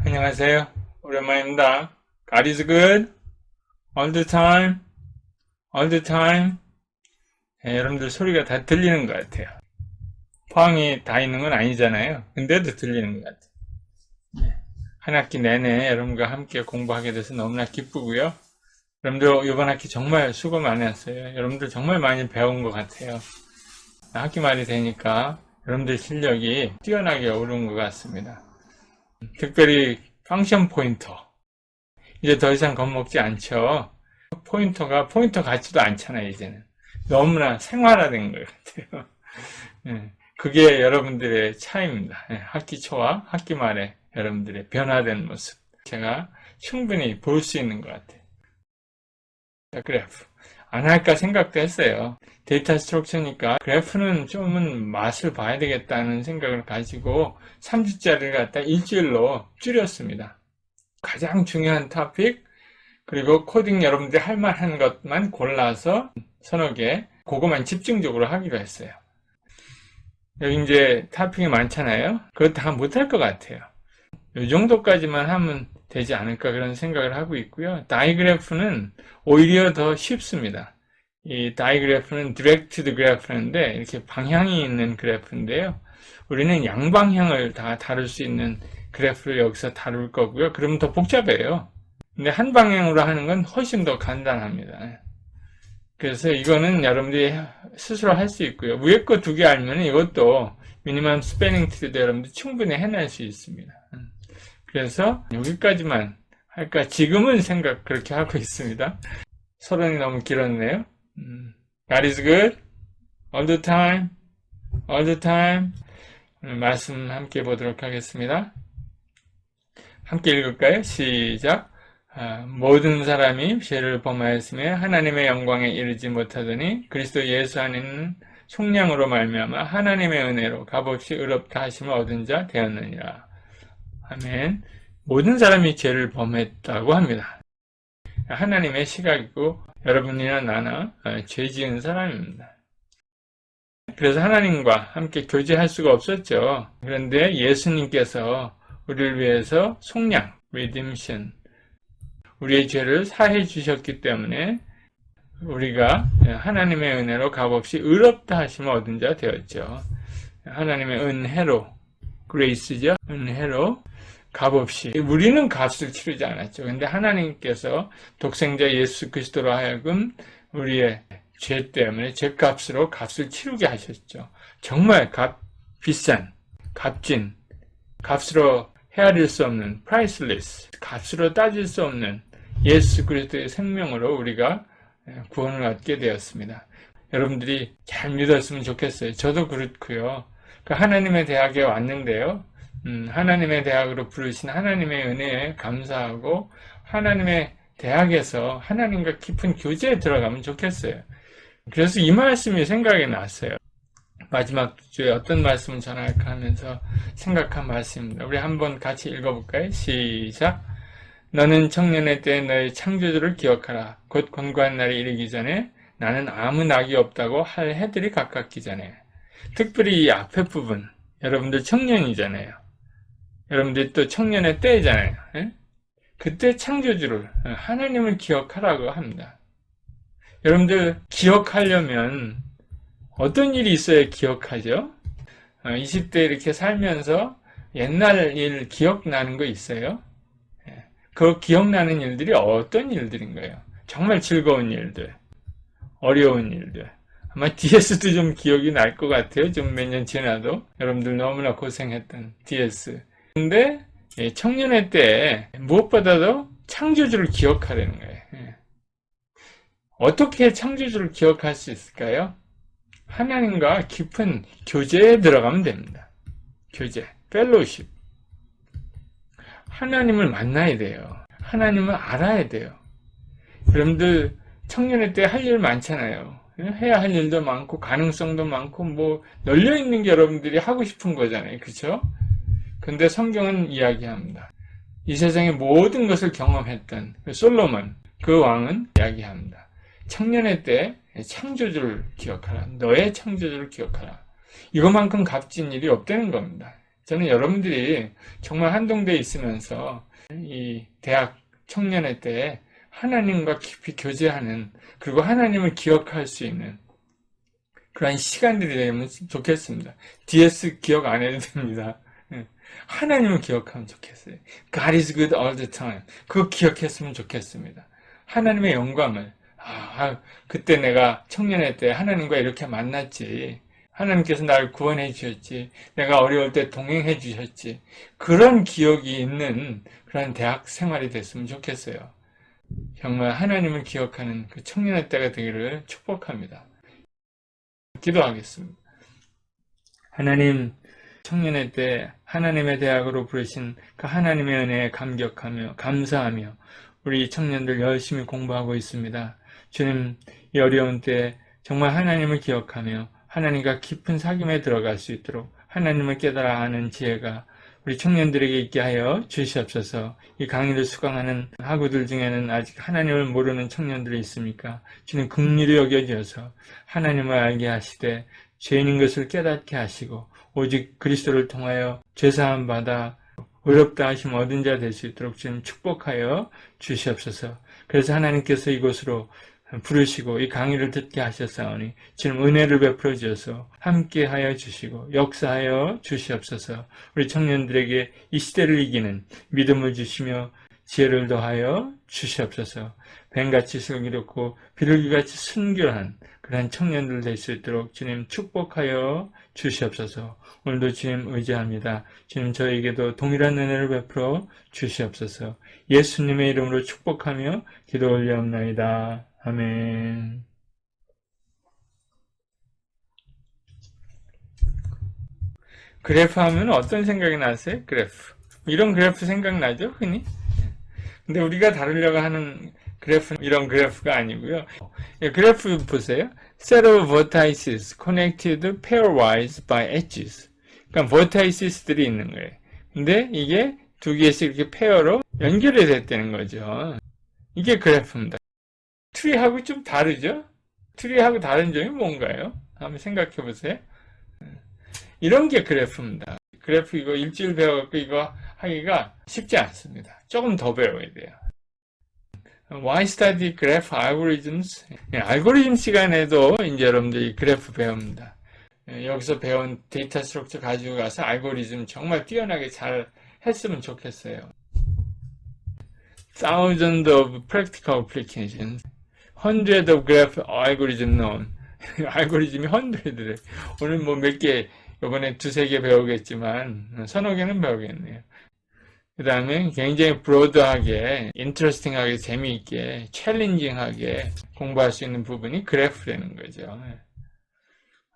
안녕하세요. 오랜만입니다. God is good all the time, all the time. 여러분들 소리가 다 들리는 것 같아요. 포항이 다 있는 건 아니잖아요. 근데도 들리는 것 같아요. 한 학기 내내 여러분과 함께 공부하게 돼서 너무나 기쁘고요. 여러분들 이번 학기 정말 수고 많았어요. 여러분들 정말 많이 배운 것 같아요. 학기 말이 되니까 여러분들 실력이 뛰어나게 오른 것 같습니다. 특별히 펑션 포인터 이제 더 이상 겁먹지 않죠. 포인터가 포인터 같지도 않잖아요. 이제는 너무나 생활화된 것 같아요. 그게 여러분들의 차이입니다. 학기 초와 학기 말에 여러분들의 변화된 모습 제가 충분히 볼 수 있는 것 같아요. 그래프 안 할까 생각도 했어요. 데이터 스트럭처니까 그래프는 좀은 맛을 봐야 되겠다는 생각을 가지고 3주짜리를 갖다 일주일로 줄였습니다. 가장 중요한 토픽 그리고 코딩 여러분들이 할 만한 것만 골라서 서너 개 그거만 집중적으로 하기로 했어요. 여기 이제 토픽이 많잖아요. 그거 다 못할 것 같아요. 이 정도까지만 하면 되지 않을까 그런 생각을 하고 있고요. 다이그래프는 오히려 더 쉽습니다. 이 다이그래프는 디렉티드 그래프인데 이렇게 방향이 있는 그래프인데요. 우리는 양방향을 다 다룰 수 있는 그래프를 여기서 다룰 거고요. 그러면 더 복잡해요. 근데 한 방향으로 하는 건 훨씬 더 간단합니다. 그래서 이거는 여러분들이 스스로 할 수 있고요. 위에 거 두 개 알면 이것도 미니멈 스패닝 트리도 여러분들 충분히 해낼 수 있습니다. 그래서 여기까지만 할까 지금은 생각 그렇게 하고 있습니다. 서론이 너무 길었네요. God is good all the time, all the time. 오늘 말씀 함께 보도록 하겠습니다. 함께 읽을까요? 시작. 모든 사람이 죄를 범하였으며 하나님의 영광에 이르지 못하더니 그리스도 예수 안에는 속량으로 말미암아 하나님의 은혜로 값없이 의롭다 하심을 얻은 자 되었느니라. 아멘. 모든 사람이 죄를 범했다고 합니다. 하나님의 시각이고 여러분이나 나나 죄 지은 사람입니다. 그래서 하나님과 함께 교제할 수가 없었죠. 그런데 예수님께서 우리를 위해서 속량, redemption, 우리의 죄를 사해 주셨기 때문에 우리가 하나님의 은혜로 값없이 의롭다 하심을 얻은 자 되었죠. 하나님의 은혜로, grace죠. 은혜로 값없이 우리는 값을 치르지 않았죠. 그런데 하나님께서 독생자 예수 그리스도로 하여금 우리의 죄 때문에 죄값으로 값을 치르게 하셨죠. 정말 비싼, 값진, 값으로 헤아릴 수 없는 priceless, 값으로 따질 수 없는 예수 그리스도의 생명으로 우리가 구원을 얻게 되었습니다. 여러분들이 잘 믿었으면 좋겠어요. 저도 그렇고요. 하나님의 대학에 왔는데요. 하나님의 대학으로 부르신 하나님의 은혜에 감사하고 하나님의 대학에서 하나님과 깊은 교제에 들어가면 좋겠어요. 그래서 이 말씀이 생각이 났어요. 마지막 주에 어떤 말씀을 전할까 하면서 생각한 말씀입니다. 우리 한번 같이 읽어볼까요? 시작. 너는 청년의 때 너의 창조주를 기억하라. 곧 권고한 날이 이르기 전에 나는 아무 낙이 없다고 할 해들이 가깝기 전에. 특별히 이 앞에 부분 여러분들 청년이잖아요. 여러분들 또 청년의 때잖아요. 그때 창조주를 하나님을 기억하라고 합니다. 여러분들 기억하려면 어떤 일이 있어야 기억하죠? 20대 이렇게 살면서 옛날 일 기억나는 거 있어요? 그 기억나는 일들이 어떤 일들인가요? 정말 즐거운 일들, 어려운 일들. 아마 DS도 좀 기억이 날 것 같아요. 좀 몇 년 지나도. 여러분들 너무나 고생했던 DS. 근데 청년의 때 무엇보다도 창조주를 기억하려는 거예요. 어떻게 창조주를 기억할 수 있을까요? 하나님과 깊은 교제에 들어가면 됩니다. 교제, 펠로우십. 하나님을 만나야 돼요. 하나님을 알아야 돼요. 여러분들 청년의 때 할 일 많잖아요. 해야 할 일도 많고 가능성도 많고 뭐 널려있는 게 여러분들이 하고 싶은 거잖아요. 그렇죠? 근데 성경은 이야기합니다. 이 세상의 모든 것을 경험했던 솔로몬, 그 왕은 이야기합니다. 청년의 때 창조주를 기억하라. 너의 창조주를 기억하라. 이것만큼 값진 일이 없다는 겁니다. 저는 여러분들이 정말 한동대에 있으면서 이 대학 청년의 때 하나님과 깊이 교제하는, 그리고 하나님을 기억할 수 있는 그런 시간들이 되면 좋겠습니다. DS 기억 안 해도 됩니다. 하나님을 기억하면 좋겠어요. God is good all the time. 그거 기억했으면 좋겠습니다. 하나님의 영광을, 그때 내가 청년의 때 하나님과 이렇게 만났지. 하나님께서 나를 구원해 주셨지. 내가 어려울 때 동행해 주셨지. 그런 기억이 있는 그런 대학 생활이 됐으면 좋겠어요. 정말 하나님을 기억하는 그 청년의 때가 되기를 축복합니다. 기도하겠습니다. 하나님, 청년의 때 하나님의 대학으로 부르신 그 하나님의 은혜에 감격하며 감사하며 우리 청년들 열심히 공부하고 있습니다. 주님, 이 어려운 때 정말 하나님을 기억하며 하나님과 깊은 사귐에 들어갈 수 있도록 하나님을 깨달아 아는 지혜가 우리 청년들에게 있게 하여 주시옵소서. 이 강의를 수강하는 학우들 중에는 아직 하나님을 모르는 청년들이 있습니까? 주님 긍휼히 여겨주셔서 하나님을 알게 하시되 죄인인 것을 깨닫게 하시고 오직 그리스도를 통하여 죄사함 받아 의롭다 하심 얻은 자 될 수 있도록 주님 축복하여 주시옵소서. 그래서 하나님께서 이곳으로 부르시고 이 강의를 듣게 하셨사오니 주님 은혜를 베풀어 주셔서 함께 하여 주시고 역사하여 주시옵소서. 우리 청년들에게 이 시대를 이기는 믿음을 주시며 지혜를 더하여 주시옵소서. 뱀같이 슬기롭고 비둘기같이 순결한 그런 청년들 될 수 있도록 주님 축복하여 주시옵소서. 오늘도 주님 의지합니다. 주님 저에게도 동일한 은혜를 베풀어 주시옵소서. 예수님의 이름으로 축복하며 기도 올려옵나이다. 아멘. 그래프 하면 어떤 생각이 나세요? 그래프. 이런 그래프 생각나죠? 흔히? 근데 우리가 다루려고 하는 그래프는 이런 그래프가 아니고요. 그래프 보세요. Set of vertices connected pairwise by edges. 그러니까 vertices들이 있는 거예요. 근데 이게 두 개씩 이렇게 페어로 연결이 됐다는 거죠. 이게 그래프입니다. 트리하고 좀 다르죠? 트리하고 다른 점이 뭔가요? 한번 생각해 보세요. 이런 게 그래프입니다. 그래프 이거 일주일 배워갖고 이거 하기가 쉽지 않습니다. 조금 더 배워야 돼요. Why study graph algorithms? 알고리즘 시간에도 이제 여러분들이 그래프 배웁니다. 여기서 배운 데이터 스트럭처 가지고 가서 알고리즘 정말 뛰어나게 잘 했으면 좋겠어요. Thousands of practical applications. Hundreds of graph algorithm known. 알고리즘이 hundred래. 오늘 뭐 몇 개, 이번에 두세 개 배우겠지만 서너 개는 배우겠네요. 그 다음에 굉장히 브로드하게, 인터레스팅하게, 재미있게, 챌린징하게 공부할 수 있는 부분이 그래프라는 거죠.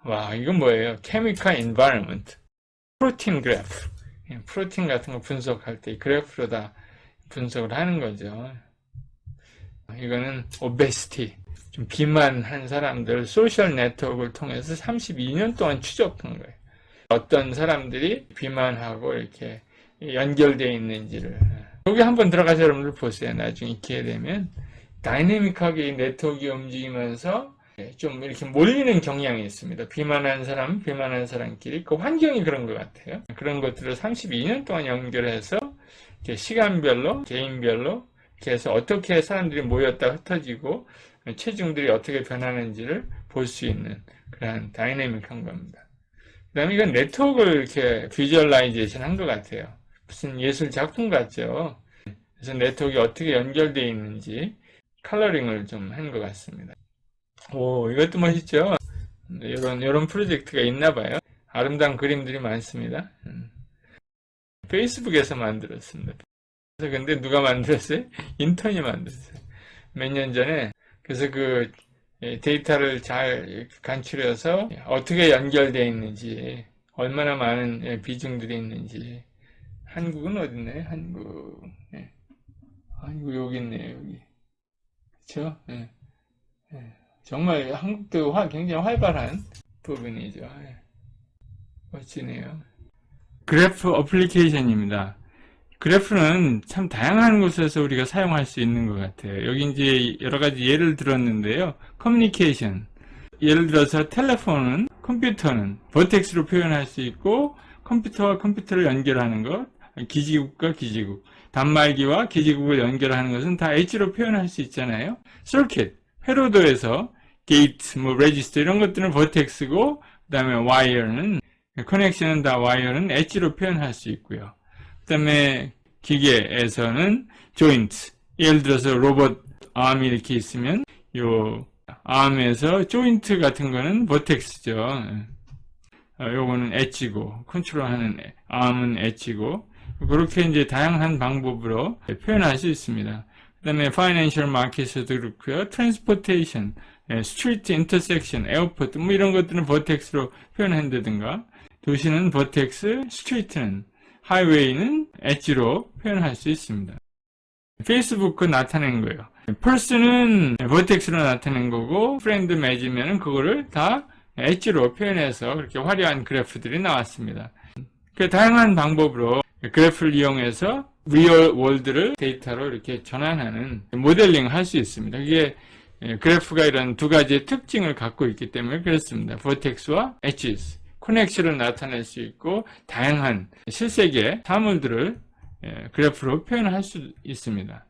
와, 이건 뭐예요? Chemical Environment. 프로틴 그래프. 프로틴 같은 거 분석할 때 그래프로 다 분석을 하는 거죠. 이거는 obesity. 좀 비만한 사람들 소셜 네트워크를 통해서 32년 동안 추적한 거예요. 어떤 사람들이 비만하고 이렇게 연결되어 있는지를. 여기 한번 들어가서 여러분들 보세요. 나중에 기회 되면. 다이내믹하게 이 네트워크가 움직이면서 좀 이렇게 몰리는 경향이 있습니다. 비만한 사람끼리. 그 환경이 그런 것 같아요. 그런 것들을 32년 동안 연결해서 이렇게 시간별로, 개인별로 이렇게 해서 어떻게 사람들이 모였다 흩어지고 체중들이 어떻게 변하는지를 볼 수 있는 그런 다이내믹한 겁니다. 그 다음에 이건 네트워크를 이렇게 비주얼라이제이션 한 것 같아요. 무슨 예술 작품 같죠. 그래서 네트워크가 어떻게 연결되어 있는지 컬러링을 좀 한 것 같습니다. 오, 이것도 멋있죠? 이런 프로젝트가 있나 봐요. 아름다운 그림들이 많습니다. 페이스북에서 만들었습니다. 그래서 근데 누가 만들었어요? 인턴이 만들었어요. 몇 년 전에. 그래서 그 데이터를 잘 간추려서 어떻게 연결되어 있는지, 얼마나 많은 비중들이 있는지. 한국은 어딨나요? 한국. 한국 여기 있네요, 여기. 그쵸? 정말 한국도 굉장히 활발한 부분이죠. 멋지네요. 그래프 어플리케이션입니다. 그래프는 참 다양한 곳에서 우리가 사용할 수 있는 것 같아요. 여기 이제 여러 가지 예를 들었는데요. 커뮤니케이션. 예를 들어서 텔레폰은, 컴퓨터는 버텍스로 표현할 수 있고, 컴퓨터와 컴퓨터를 연결하는 것, 기지국과 기지국, 단말기와 기지국을 연결하는 것은 다 엣지로 표현할 수 있잖아요. 서킷, 회로도에서 게이트, 레지스터 이런 것들은 버텍스고, 그 다음에 와이어는, 커넥션은 다 와이어는 엣지로 표현할 수 있고요. 그 다음에 기계에서는 조인트, 예를 들어서 로봇 암이 이렇게 있으면 요 암에서 조인트 같은 거는 버텍스죠. 요거는 엣지고, 컨트롤하는 암은 엣지고, 그렇게 이제 다양한 방법으로 표현할 수 있습니다. 그 다음에 파이낸셜 마켓에도 그렇고요. 트랜스포테이션, 스트리트 인터섹션, 에어포트 이런 것들은 버텍스로 표현한다든가, 도시는 버텍스, 스트리트는 하이웨이는 엣지로 표현할 수 있습니다. 페이스북은 나타낸 거예요. 펄스는 버텍스로 나타낸 거고, 프렌드 맺으면 그거를 다 엣지로 표현해서 그렇게 화려한 그래프들이 나왔습니다. 그 다양한 방법으로 그래프를 이용해서 리얼 월드를 데이터로 이렇게 전환하는 모델링 할 수 있습니다. 이게 그래프가 이런 두 가지의 특징을 갖고 있기 때문에 그렇습니다. 버텍스와 엣지스, 커넥션을 나타낼 수 있고 다양한 실세계 사물들을 그래프로 표현할 수 있습니다.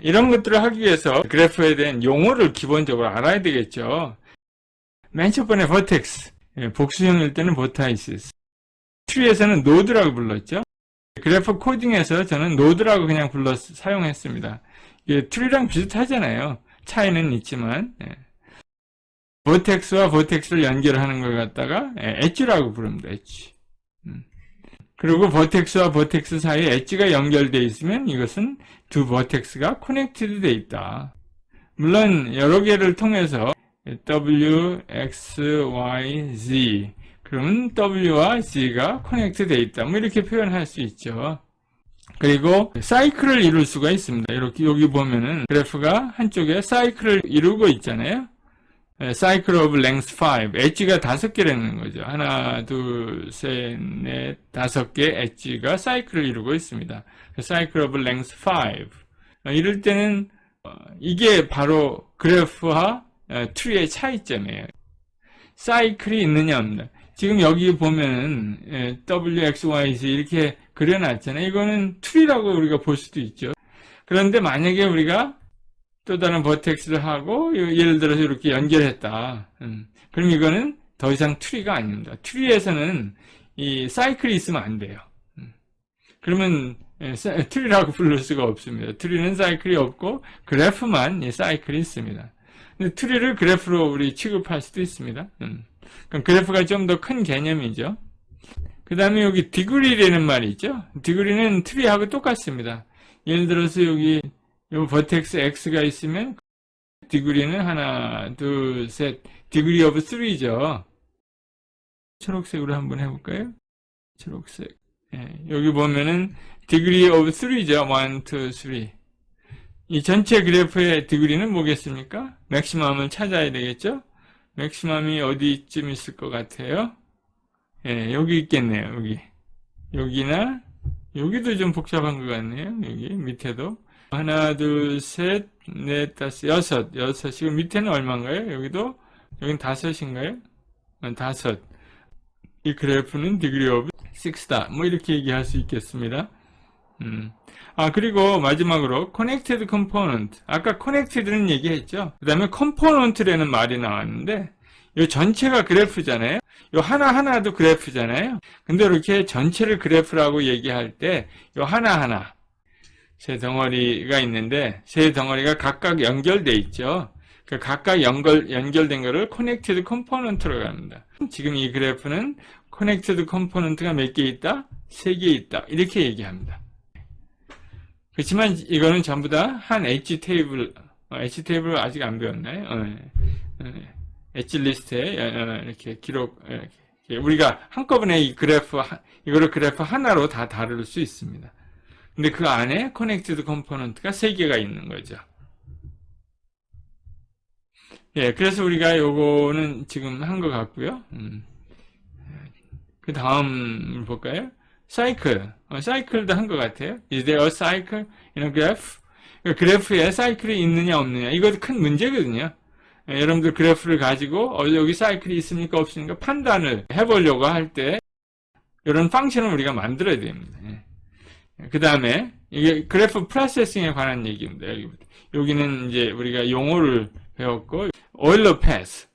이런 것들을 하기 위해서 그래프에 대한 용어를 기본적으로 알아야 되겠죠. 맨 첫 번째 버텍스, 복수형일 때는 버타이시스, 트리에서는 노드라고 불렀죠. 그래프 코딩에서 저는 노드라고 그냥 불러서 사용했습니다. 이게 트리랑 비슷하잖아요. 차이는 있지만 버텍스와 버텍스를 연결하는 걸 갖다가 엣지라고 부릅니다. 엣지. 그리고 버텍스와 버텍스 사이에 엣지가 연결되어 있으면 이것은 두 버텍스가 커넥티드 되어 있다. 물론 여러 개를 통해서 W, X, Y, Z 그러면 W와 Z가 커넥트 되어 있다. 이렇게 표현할 수 있죠. 그리고 사이클을 이룰 수가 있습니다. 이렇게 여기 보면은 그래프가 한쪽에 사이클을 이루고 있잖아요. 사이클 오브 랭스 5, 엣지가 5개라는 거죠. 하나, 둘, 셋, 넷, 5개 엣지가 사이클을 이루고 있습니다. 사이클 오브 랭스 5. 이럴 때는 이게 바로 그래프와 트리의 차이점이에요. 사이클이 있느냐 없느냐. 지금 여기 보면은 W, X, Y, Z 이렇게 그려놨잖아요. 이거는 트리라고 우리가 볼 수도 있죠. 그런데 만약에 우리가 또 다른 버텍스를 하고 예를 들어서 이렇게 연결했다. 그럼 이거는 더 이상 트리가 아닙니다. 트리에서는 이 사이클이 있으면 안 돼요. 그러면 트리라고 부를 수가 없습니다. 트리는 사이클이 없고 그래프만 사이클이 있습니다. 근데 트리를 그래프로 우리 취급할 수도 있습니다. 그럼 그래프가 좀 더 큰 개념이죠. 그 다음에 여기 디그리라는 말이 있죠. 디그리는 트리하고 똑같습니다. 예를 들어서 여기 요 버텍스 X가 있으면 디그리는 하나, 둘, 셋, 디그리 오브 3죠. 초록색으로 한번 해볼까요? 초록색. 여기 보면은 디그리 오브 3죠. 1, 2, 3. 이 전체 그래프의 디그리는 뭐겠습니까? 맥시멈을 찾아야 되겠죠? 맥시멈이 어디쯤 있을 것 같아요? 여기 있겠네요. 여기나 여기도 좀 복잡한 것 같네요. 여기 밑에도 하나, 둘, 셋, 넷, 다섯, 여섯. 지금 밑에는 얼마인가요? 여기도 여긴 5인가요? 5. 이 그래프는 degree of 6다. 이렇게 얘기할 수 있겠습니다. 그리고 마지막으로 connected component. 아까 connected는 얘기했죠. 그 다음에 component라는 말이 나왔는데 이 전체가 그래프잖아요. 이 하나하나도 그래프잖아요. 근데 이렇게 전체를 그래프라고 얘기할 때 이 하나하나 세 덩어리가 있는데 세 덩어리가 각각 연결돼 있죠. 그 각각 연결된 거를 connected component라고 합니다. 지금 이 그래프는 connected component가 몇 개 있다? 3개 있다. 이렇게 얘기합니다. 그렇지만 이거는 전부 다 한 엣지 테이블 테이블 아직 안 배웠나요? 엣지 리스트에 이렇게 기록, 이렇게 우리가 한꺼번에 이거를 그래프 하나로 다 다룰 수 있습니다. 근데 그 안에 커넥티드 컴포넌트가 3개가 있는 거죠. 그래서 우리가 요거는 지금 한 것 같고요. 그 다음 볼까요? 사이클도 한 것 같아요. Is there a cycle in a graph? 그래프에 사이클이 있느냐 없느냐 이것도 큰 문제거든요. 여러분들 그래프를 가지고 여기 사이클이 있습니까 없습니까 판단을 해보려고 할 때 이런 펑션을 우리가 만들어야 됩니다. 그 다음에 이게 그래프 프로세싱에 관한 얘기입니다. 여기는 이제 우리가 용어를 배웠고 오일러 패스,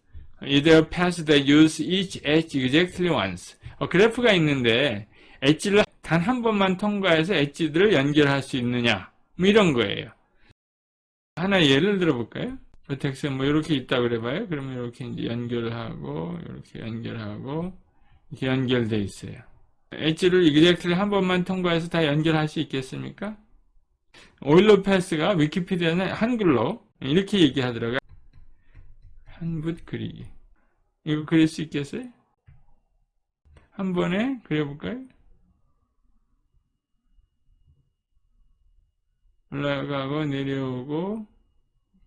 either pass that use each edge exactly once. 그래프가 있는데 엣지를 단 한 번만 통과해서 엣지들을 연결할 수 있느냐 뭐 이런 거예요. 하나 예를 들어 볼까요? 버텍스 뭐 이렇게 있다고 그래봐요. 그러면 이렇게 이제 연결하고 이렇게 연결하고 이렇게 연결돼 있어요. 엣지를 exactly 한 번만 통과해서 다 연결할 수 있겠습니까? 오일러 패스가 위키피디아는 한글로 이렇게 얘기하더라고요. 한붓 그리기. 이거 그릴 수 있겠어요? 한 번에 그려볼까요? 올라가고 내려오고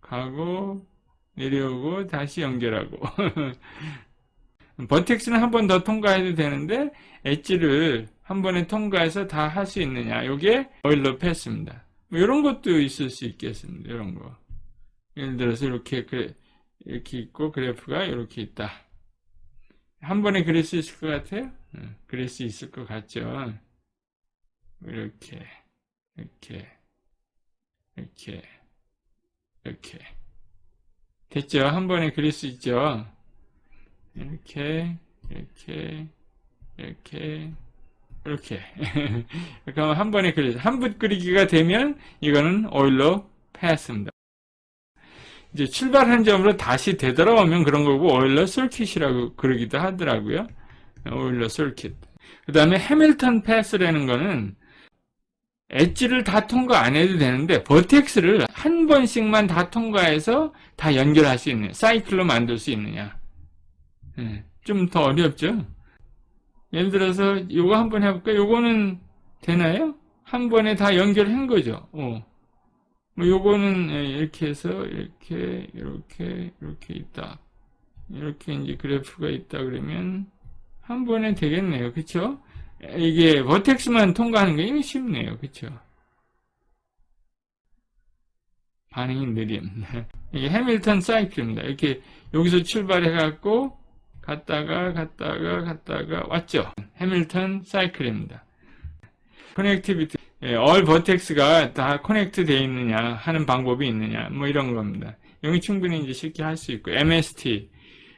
가고 내려오고 다시 연결하고 버텍스는 한 번 더 통과해도 되는데 엣지를 한 번에 통과해서 다 할 수 있느냐 이게 오일러 패스입니다. 뭐 이런 것도 있을 수 있겠습니다. 이런 거 예를 들어서 이렇게 있고 그래프가 이렇게 있다. 한 번에 그릴 수 있을 것 같아요? 그릴 수 있을 것 같죠? 이렇게 됐죠? 한 번에 그릴 수 있죠? 이렇게 그러면 한 번에 그리죠. 한 붓 그리기가 되면 이거는 오일러 패스입니다. 이제 출발한 점으로 다시 되돌아오면 그런 거고 오일러 서킷이라고 그러기도 하더라고요. 오일러 서킷. 그 다음에 해밀턴 패스라는 거는 엣지를 다 통과 안 해도 되는데 버텍스를 한 번씩만 다 통과해서 다 연결할 수 있는 사이클로 만들 수 있느냐. 좀 더 어렵죠? 예를 들어서 요거 한번 해볼까요? 요거는 되나요? 한 번에 다 연결한 거죠. 뭐 요거는 이렇게 해서 이렇게 있다. 이렇게 이제 그래프가 있다 그러면 한 번에 되겠네요. 그쵸? 이게 버텍스만 통과하는 게 이게 쉽네요. 그쵸? 반응이 느림. 이게 해밀턴 사이클입니다. 이렇게 여기서 출발해갖고 갔다가 왔죠. 해밀턴 사이클입니다. 커넥티비티, all 버텍스가 다 커넥트 되어 있느냐 하는 방법이 있느냐 뭐 이런 겁니다. 여기 충분히 이제 쉽게 할 수 있고 MST,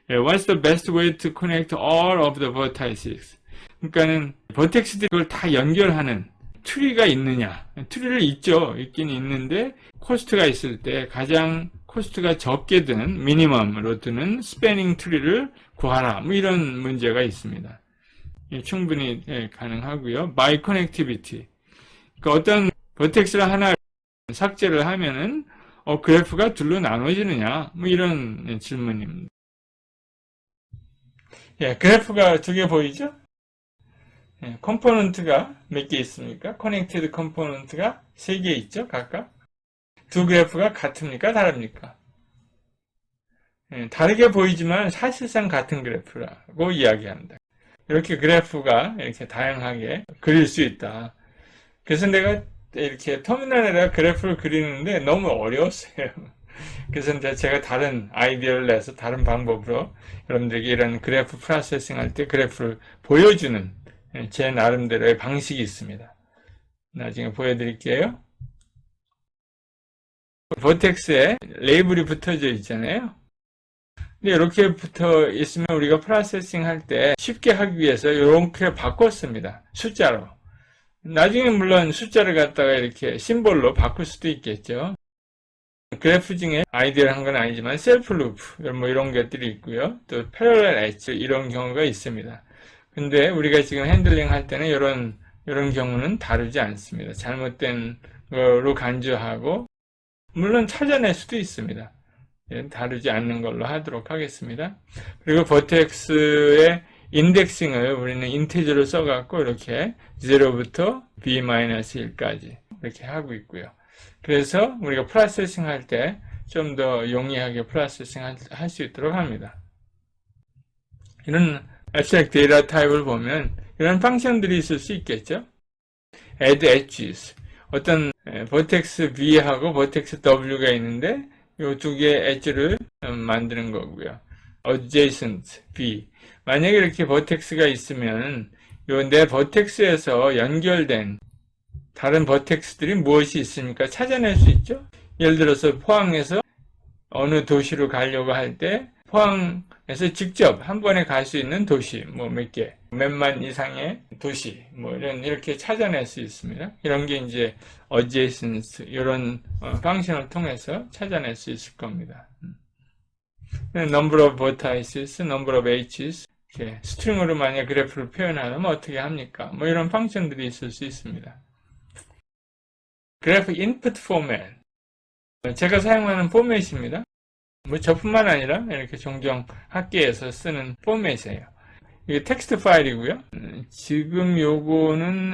what's the best way to connect all of the vertices? 그러니까는 버텍스들이 그걸 다 연결하는 트리가 있느냐? 트리를 있긴 있는데 코스트가 있을 때 가장 코스트가 적게 드는 미니멈으로 드는 스패닝 트리를 구하라. 뭐 이런 문제가 있습니다. 충분히 가능하고요. by connectivity. 그러니까 어떤 버텍스를 하나 삭제를 하면은 그래프가 둘로 나눠지느냐? 뭐 이런 질문입니다. 그래프가 두 개 보이죠? 컴포넌트가 몇 개 있습니까? 커넥티드 컴포넌트가 3개 있죠, 각각. 두 그래프가 같습니까? 다릅니까? 다르게 보이지만 사실상 같은 그래프라고 이야기합니다. 이렇게 그래프가 이렇게 다양하게 그릴 수 있다. 그래서 내가 이렇게 터미널에다가 그래프를 그리는데 너무 어려웠어요. 그래서 이제 제가 다른 아이디어를 내서 다른 방법으로 여러분들에게 이런 그래프 프로세싱 할 때 그래프를 보여주는 제 나름대로의 방식이 있습니다. 나중에 보여드릴게요. 버텍스에 레이블이 붙어져 있잖아요. 근데 이렇게 붙어 있으면 우리가 프로세싱 할 때 쉽게 하기 위해서 이렇게 바꿨습니다. 숫자로. 나중에 물론 숫자를 갖다가 이렇게 심볼로 바꿀 수도 있겠죠. 그래프 중에 아이디어를 한 건 아니지만 셀프 루프 뭐 이런 것들이 있고요. 또 패러렐 엣지 이런 경우가 있습니다. 근데 우리가 지금 핸들링 할 때는 이런 경우는 다루지 않습니다. 잘못된 거로 간주하고 물론 찾아낼 수도 있습니다. 다루지 않는 걸로 하도록 하겠습니다. 그리고 버텍스의 인덱싱을 우리는 인티저로 써갖고 이렇게 0부터 b-1까지 이렇게 하고 있고요. 그래서 우리가 프로세싱 할 때 좀 더 용이하게 프로세싱 할 수 있도록 합니다. 이런 abstract 데이터 타입을 보면 이런 펑션들이 있을 수 있겠죠. add edges. 어떤 vertex B하고 vertex W가 있는데 요 두 개의 엣지를 만드는 거고요. adjacent B. 만약에 이렇게 vertex가 있으면 요 내 vertex에서 연결된 다른 버텍스들이 무엇이 있습니까? 찾아낼 수 있죠? 예를 들어서 포항에서 어느 도시로 가려고 할 때 포항에서 직접 한 번에 갈 수 있는 도시 뭐 몇 개, 몇만 이상의 도시 뭐 이렇게 찾아낼 수 있습니다. 이런 게 이제 adjacent 이런 펑션을 통해서 찾아낼 수 있을 겁니다. number of vertices, number of edges 이렇게 스트링으로 만약 그래프를 표현하려면 어떻게 합니까? 뭐 이런 펑션들이 있을 수 있습니다. 그래프 인풋 포맷. 제가 사용하는 포맷입니다. 뭐 저뿐만 아니라 이렇게 종종 학계에서 쓰는 포맷이에요. 이게 텍스트 파일이고요. 지금 요거는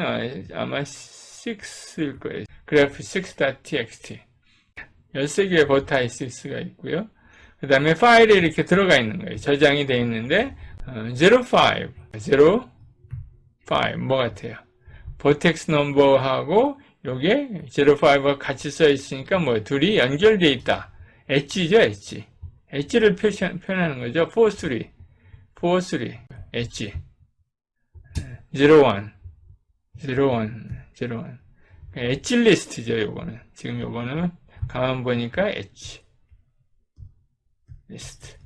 아마 6일 거예요. graph 6.txt. 13개의 버타이시스가 있고요. 그 다음에 파일에 이렇게 들어가 있는 거예요. 저장이 되어 있는데 05 뭐 같아요? 버텍스 넘버하고 요게 05가 같이 써 있으니까 뭐 둘이 연결되어 있다. 엣지죠, 엣지. 엣지를 표현하는 거죠. 43 엣지. 01 엣지 리스트죠, 요거는. 지금 요거는 가만 보니까 엣지 리스트.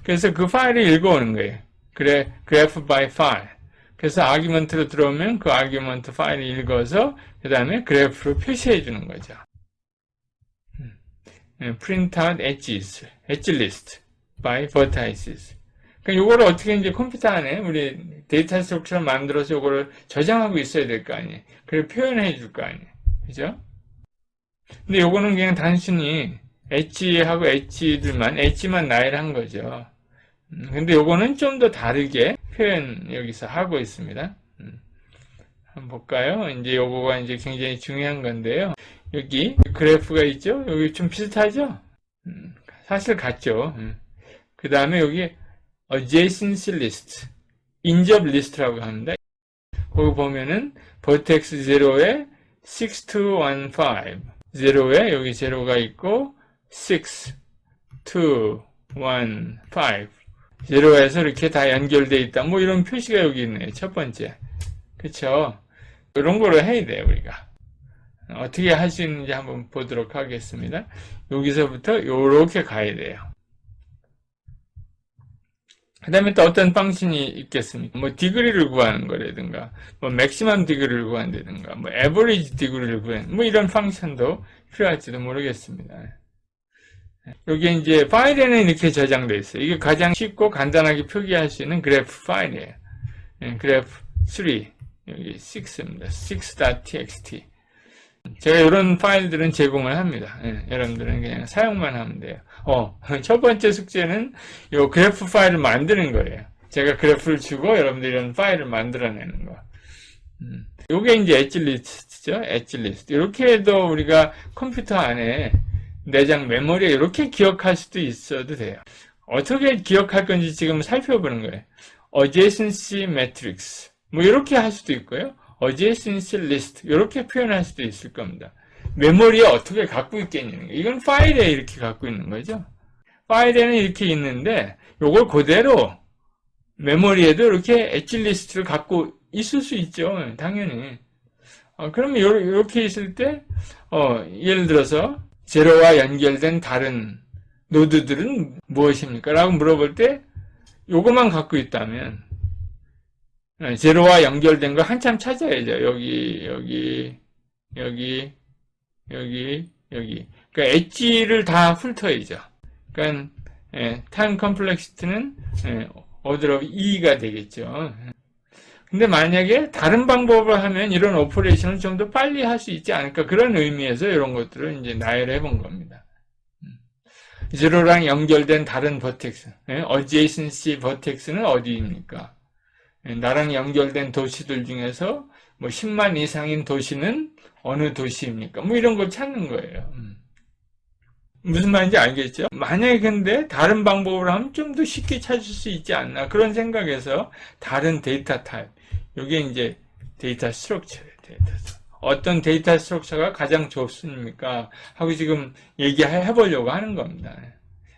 그래서 그 파일을 읽어오는 거예요. graph by file. 그래서 아규먼트로 들어오면 그 아규먼트 파일을 읽어서 그 다음에 그래프로 표시해 주는 거죠. print out edges, edge list by vertices. 그러니까 요거를 어떻게 이제 컴퓨터 안에 우리 데이터 스트럭처를 만들어서 요거를 저장하고 있어야 될 거 아니에요. 그리고 표현해 줄 거 아니에요. 그죠? 근데 요거는 그냥 단순히 엣지하고 엣지만 나열한 거죠. 근데 요거는 좀 더 다르게 표현 여기서 하고 있습니다. 한번 볼까요? 이제 요거가 이제 굉장히 중요한 건데요. 여기 그래프가 있죠? 여기 좀 비슷하죠? 사실 같죠? 그 다음에 여기 adjacency list, 인접 리스트라고 합니다. 거기 보면은 vertex 0에 6 to 1, 5 0에 여기 0가 있고 6, 2, 1, 5 0에서 이렇게 다 연결되어 있다. 뭐 이런 표시가 여기 있네요. 첫 번째. 그쵸? 이런 거를 해야 돼요, 우리가. 어떻게 할 수 있는지 한번 보도록 하겠습니다. 여기서부터 이렇게 가야 돼요. 그 다음에 또 어떤 방식이 있겠습니까? 뭐 디그리를 구하는 거라든가 뭐 맥시멈 디그리를 구한다든가 뭐 에버리지 디그리를 구하는 뭐 이런 펑션도 필요할지도 모르겠습니다. 여기 이제 파일에는 이렇게 저장되어 있어요. 이게 가장 쉽고 간단하게 표기할 수 있는 그래프 파일이에요. 그래프 3 여기 6입니다. 6.txt. 제가 이런 파일들은 제공을 합니다. 여러분들은 그냥 사용만 하면 돼요. 첫 번째 숙제는 이 그래프 파일을 만드는 거예요. 제가 그래프를 주고 여러분들이 이런 파일을 만들어내는 거. 요게 이제 엣지 리스트죠. 엣지 리스트. 이렇게 해도 우리가 컴퓨터 안에 내장 메모리에 이렇게 기억할 수도 있어도 돼요. 어떻게 기억할 건지 지금 살펴보는 거예요. adjacency matrix. 뭐 이렇게 할 수도 있고요. adjacency list 이렇게 표현할 수도 있을 겁니다. 메모리에 어떻게 갖고 있겠냐는 거예요. 이건 파일에 이렇게 갖고 있는 거죠. 파일에는 이렇게 있는데 요걸 그대로 메모리에도 이렇게 엣지 리스트를 갖고 있을 수 있죠. 당연히. 그러면 이렇게 있을 때 예를 들어서 제로와 연결된 다른 노드들은 무엇입니까? 라고 물어볼 때 요것만 갖고 있다면 제로와 연결된 거 한참 찾아야죠. 여기. 그러니까 엣지를 다 훑어야죠. 그러니까 타임 컴플렉시티는 order of E가 되겠죠. 근데 만약에 다른 방법을 하면 이런 오퍼레이션을 좀 더 빨리 할 수 있지 않을까 그런 의미에서 이런 것들을 이제 나열해 본 겁니다. 제로랑 연결된 다른 버텍스, adjacency 버텍스는 어디입니까? 나랑 연결된 도시들 중에서 뭐 10만 이상인 도시는 어느 도시입니까? 뭐 이런 걸 찾는 거예요. 무슨 말인지 알겠죠? 만약에 근데 다른 방법으로 하면 좀 더 쉽게 찾을 수 있지 않나 그런 생각에서 다른 데이터 타입, 이게 이제 데이터 스트럭처예요. 데이터. 어떤 데이터 스트럭처가 가장 좋습니까? 하고 지금 얘기해 보려고 하는 겁니다.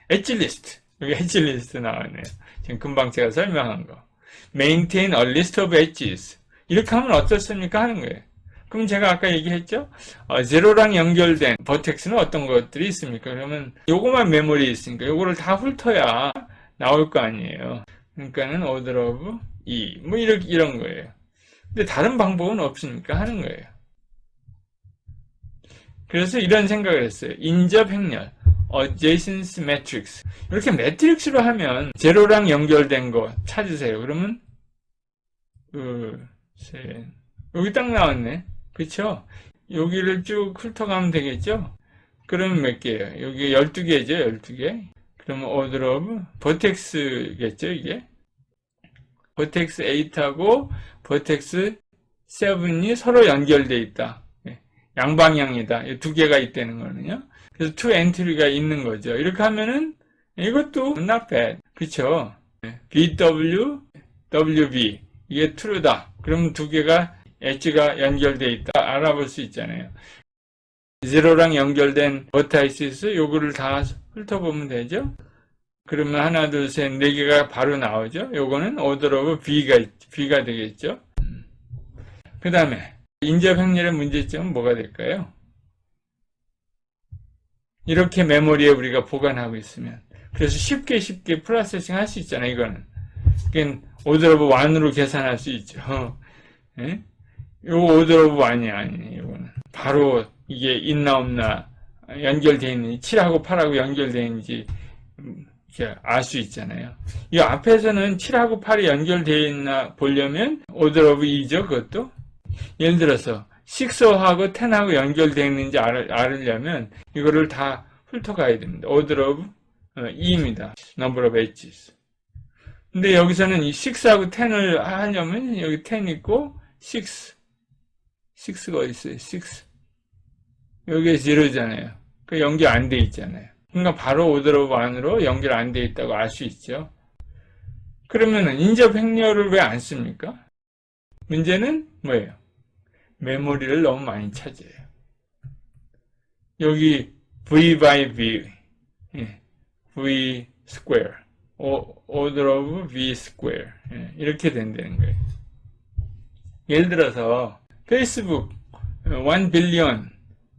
엣지 리스트. 여기 엣지 리스트 나왔네요. 지금 금방 제가 설명한 거. Maintain a list of edges. 이렇게 하면 어떻습니까? 하는 거예요. 그럼 제가 아까 얘기했죠? 제로랑 연결된 버텍스는 어떤 것들이 있습니까? 그러면 요거만 메모리에 있으니까 요거를 다 훑어야 나올 거 아니에요. 그러니까는 order of E. 뭐 이런 거예요. 근데 다른 방법은 없으니까 하는 거예요. 그래서 이런 생각을 했어요. 인접 행렬, adjacency matrix. 이렇게 매트릭스로 하면 제로랑 연결된 거 찾으세요. 그러면 여기 딱 나왔네. 그쵸? 여기를 쭉 훑어가면 되겠죠? 그러면 몇 개예요? 여기 12개죠? 12개. 그러면 order of vertex겠죠? 이게? vertex 8하고 vertex 7이 서로 연결되어 있다. 양방향이다. 두 개가 있다는 거는요. 그래서 two entry가 있는 거죠. 이렇게 하면은 이것도 not bad. 그쵸? BW, WB 이게 true다. 그럼 두 개가 엣지가 연결되어 있다. 알아볼 수 있잖아요. 제로랑 연결된 버타이시스 요거를 다 훑어보면 되죠. 그러면 하나, 둘, 셋, 네 개가 바로 나오죠. 요거는 order of B가 되겠죠. 그 다음에 인접 행렬의 문제점은 뭐가 될까요? 이렇게 메모리에 우리가 보관하고 있으면 그래서 쉽게 프로세싱 할 수 있잖아요. 이거는 그러니까 order of 1으로 계산할 수 있죠. 예? 요거 order of 1이 아니에요. 이거는 바로 이게 있나 없나 연결되어 있는지 7하고 8하고 연결되어 있는지 알 수 있잖아요. 이 앞에서는 7하고 8이 연결되어 있나 보려면 order of 2죠. 그것도 예를 들어서 6하고 10하고 연결되어 있는지 알으려면 이거를 다 훑어가야 됩니다. order of 2입니다. number of edges. 근데 여기서는 이 6하고 10을 하려면 여기 10 있고 6가 있어요. 6 여기에 0잖아요. 그 연결 안 돼 있잖아요. 그러니까 바로 order of 1으로 연결 안 돼 있다고 알 수 있죠. 그러면은 인접 행렬을 왜 안 씁니까? 문제는 뭐예요? 메모리를 너무 많이 차지해요. 여기 V by V, V square, order of V square 이렇게 된다는 거예요. 예를 들어서 페이스북 1 빌리언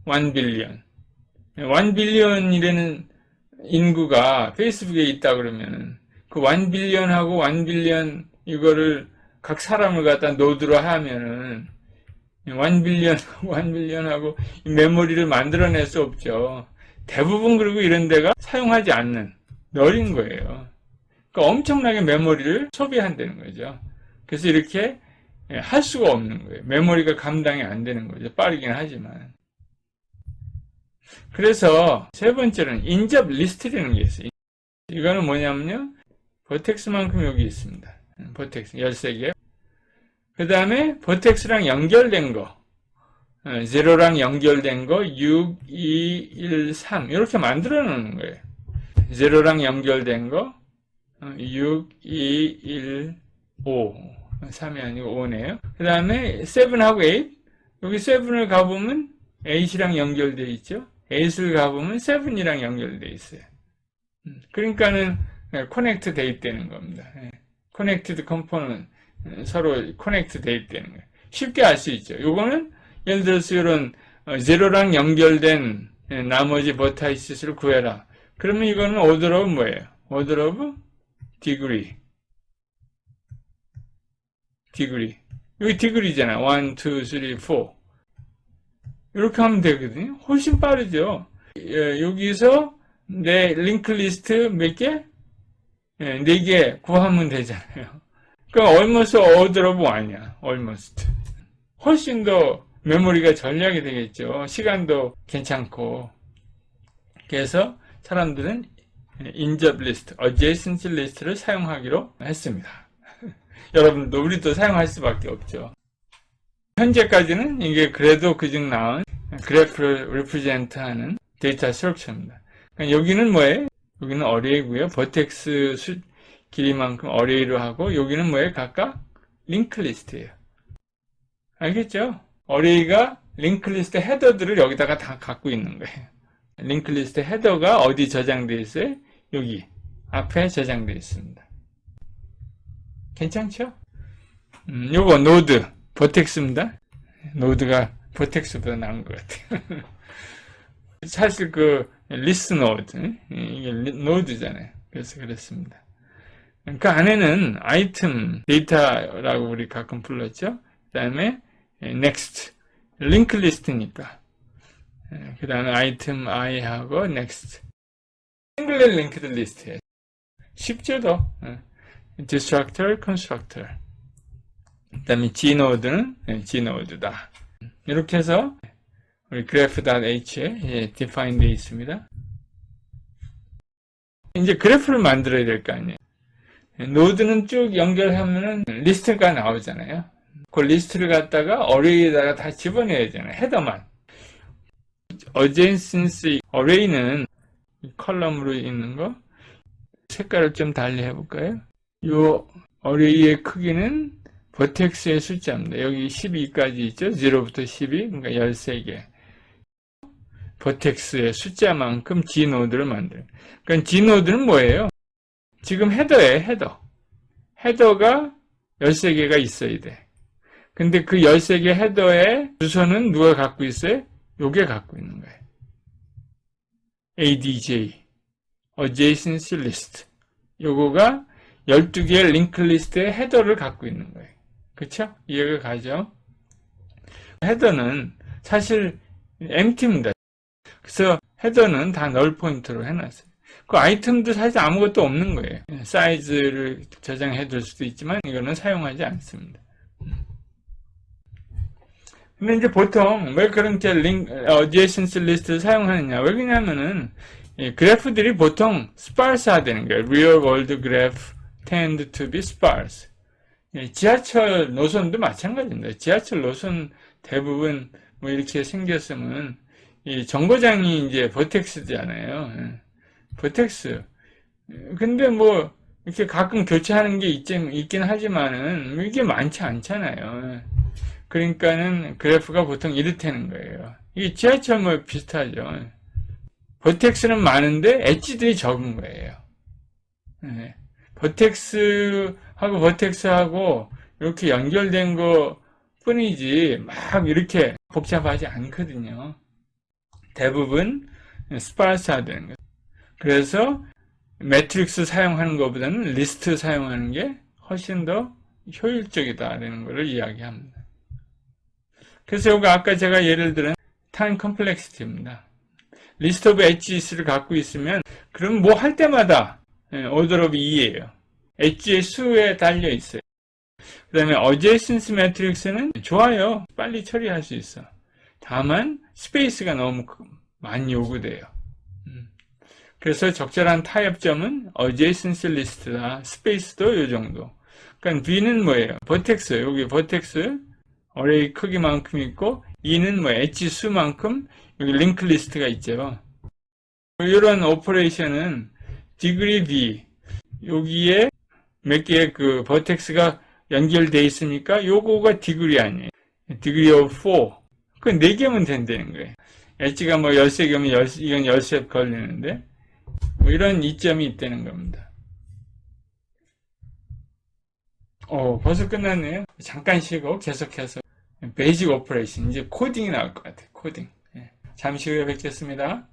1 빌리언이라는 인구가 페이스북에 있다 그러면은 그 1 빌리언하고 1 빌리언 이거를 각 사람을 갖다 노드로 하면은 1 빌리언하고 메모리를 만들어낼 수 없죠. 대부분 그리고 이런 데가 사용하지 않는 널인 거예요. 그러니까 엄청나게 메모리를 소비한다는 거죠. 그래서 이렇게 할 수가 없는 거예요. 메모리가 감당이 안 되는 거죠. 빠르긴 하지만. 그래서 세 번째는 인접 리스트라는 게 있어요. 이거는 뭐냐면요. 버텍스만큼 여기 있습니다. 버텍스 13개. 그 다음에 버텍스랑 연결된 거, 제로랑 연결된 거 6, 2, 1, 3 이렇게 만들어 놓는 거예요. 제로랑 연결된 거 6, 2, 1, 5 3이 아니고 5네요. 그 다음에 7하고 8 여기 7을 가보면 8이랑 연결되어 있죠. 8을 가보면 7이랑 연결되어 있어요. 그러니까는 커넥트 돼 있다는 겁니다. 커넥티드 컴포넌트 서로 커넥트 돼 있다는 거예요. 쉽게 알 수 있죠. 요거는 예를 들어서 이런 제로랑 연결된 나머지 버타이시스를 구해라. 그러면 이거는 order of 뭐예요? order of degree. 여기 degree잖아. 1, 2, 3, 4. 이렇게 하면 되거든요. 훨씬 빠르죠. 여기서 내 링크 리스트 몇 개? 4개 구하면 되잖아요. 그러니까 almost order of 1이야. almost. 훨씬 더 메모리가 전략이 되겠죠. 시간도 괜찮고. 그래서 사람들은 인접 리스트, adjacency 리스트를 사용하기로 했습니다. 여러분도 우리도 사용할 수밖에 없죠. 현재까지는 이게 그래도 그중 나온 그래프를 represent 하는 데이터 스트럭처입니다. 그러니까 여기는 뭐예요? 여기는 어레이고요. 버텍스 길이만큼 어레이로 하고 여기는 뭐예요? 각각 링크 리스트예요. 알겠죠? 어레이가 링크리스트 헤더들을 여기다가 다 갖고 있는 거예요. 링크리스트 헤더가 어디 저장되어 있어요? 여기 앞에 저장되어 있습니다. 괜찮죠? 요거 노드, 버텍스입니다. 노드가 버텍스보다 나은 것 같아요. 사실 그 리스트 노드, 이게 노드잖아요. 그래서 그렇습니다. 그 안에는 아이템 데이터라고 우리 가끔 불렀죠. 그 다음에 next, 링크 리스트니까. 그 다음에 아이템 i하고 next. 싱글렛 링크드 리스트예요. 쉽죠, 더. destructor, constructor. 그 다음에 gnode는 gnode다. 이렇게 해서 우리 graph.h에 define 되어 있습니다. 이제 그래프를 만들어야 될 거 아니에요. 노드는 쭉 연결하면은 리스트가 나오잖아요. 그 리스트를 갖다가 어레이에다가 다 집어넣어야 되잖아요. 헤더만. adjacency 어레이는 컬럼으로 있는 거 색깔을 좀 달리 해볼까요? 이 어레이의 크기는 버텍스의 숫자입니다. 여기 12까지 있죠? 0부터 12, 그러니까 13개. 버텍스의 숫자만큼 G노드를 만들어요. 그러니까 G노드는 뭐예요? 지금 헤더예요, 헤더. 헤더가 13개가 있어야 돼. 근데 그 13개 헤더의 주소는 누가 갖고 있어요? 요게 갖고 있는 거예요. ADJ, Adjacency List. 요거가 12개의 링크 리스트의 헤더를 갖고 있는 거예요. 그쵸? 이해가 가죠? 헤더는 사실 empty입니다. 그래서 헤더는 다 널 포인트로 해놨어요. 그 아이템도 사실 아무것도 없는 거예요. 사이즈를 저장해 둘 수도 있지만 이거는 사용하지 않습니다. 근데 이제 보통 왜 그렇게 adjacency 리스트를 사용하느냐? 왜 그러냐면은 그래프들이 보통 sparse화되는 거예요. real world graph tend to be sparse. 지하철 노선도 마찬가지입니다. 지하철 노선 대부분 뭐 이렇게 생겼으면 이 정거장이 이제 버텍스잖아요. 버텍스. 근데 뭐 이렇게 가끔 교체하는 게 있긴 하지만은 이게 많지 않잖아요. 그러니까는 그래프가 보통 이렇다는 거예요. 이게 지하철 뭐 비슷하죠. 버텍스는 많은데 엣지들이 적은 거예요. 버텍스하고 이렇게 연결된 거 뿐이지 막 이렇게 복잡하지 않거든요. 대부분 스파르스화되는 거예요. 그래서 매트릭스 사용하는 것보다는 리스트 사용하는 게 훨씬 더 효율적이다라는 것을 이야기합니다. 그래서 이거 아까 제가 예를 들은 타임 컴플렉시티입니다. 리스트 오브 엣지스를 갖고 있으면 그럼 뭐 할 때마다 order of 2예요. 엣지의 수에 달려 있어요. 그 다음에 adjacency 매트릭스는 좋아요. 빨리 처리할 수 있어. 다만 스페이스가 너무 많이 요구돼요. 그래서 적절한 타협점은 adjacency 리스트다. 스페이스도 요 정도. 그러니까 B는 뭐예요? 버텍스. 여기 버텍스 어레이 크기만큼 있고 E는 뭐 엣지 수만큼 여기 링크 리스트가 있죠. 이런 오퍼레이션은 디그리 B 여기에 몇 개의 그 버텍스가 연결되어 있으니까 요거가 디그리 아니에요. 디그리 오브 4. 그 4개면 된다는 거예요. 엣지가 뭐 13개면 이건 13 걸리는데 뭐 이런 이점이 있다는 겁니다. 벌써 끝났네요. 잠깐 쉬고 계속해서 베이직 오퍼레이션 이제 코딩이 나올 것 같아요. 코딩. 잠시 후에 뵙겠습니다.